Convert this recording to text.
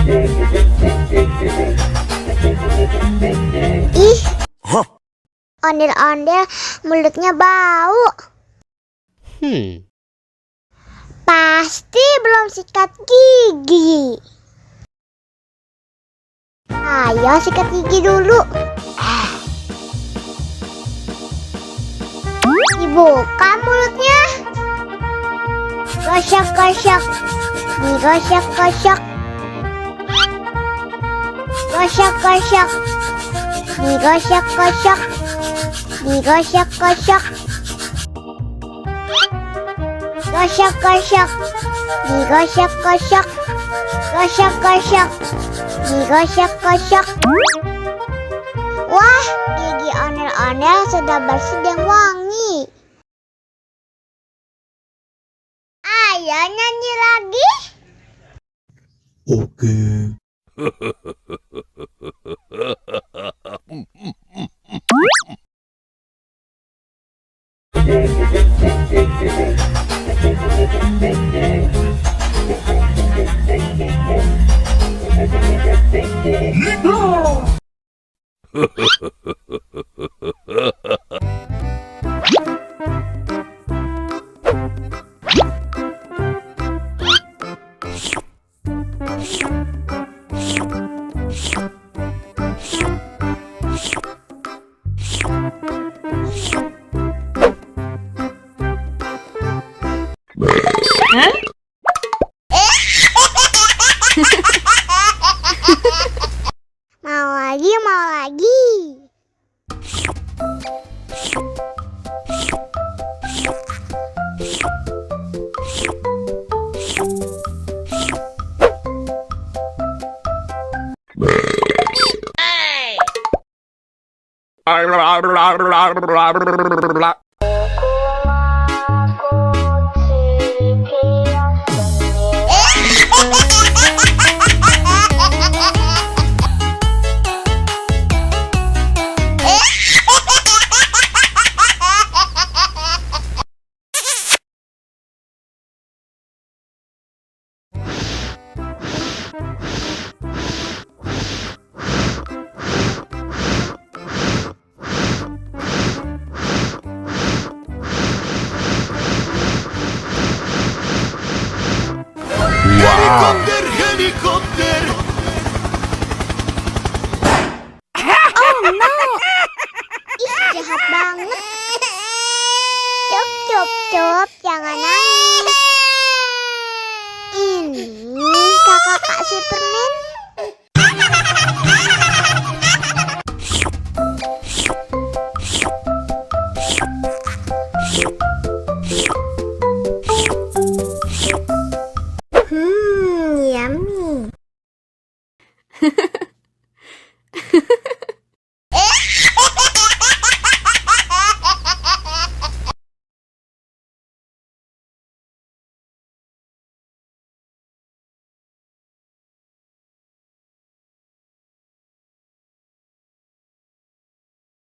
Ih, ondel-ondel mulutnya bau. Pasti belum sikat gigi. Ayo sikat gigi dulu. Dibuka mulutnya. Gosok-gosok. Digosok-gosok. Gosok-gosok. Digosok-gosok. Digosok-gosok. Gosok-gosok. Digosok-gosok. Gosok-gosok. Digosok-gosok. Wah, gigi ondel-ondel sudah bersih dan wangi. Ayo nyanyi lagi. Oke. Mau lagi, mau lagi. Helikopter, helikopter. Oh no. Ih, jahat banget. Cup, cup, cup, jangan nangis. Ini kakak Superman.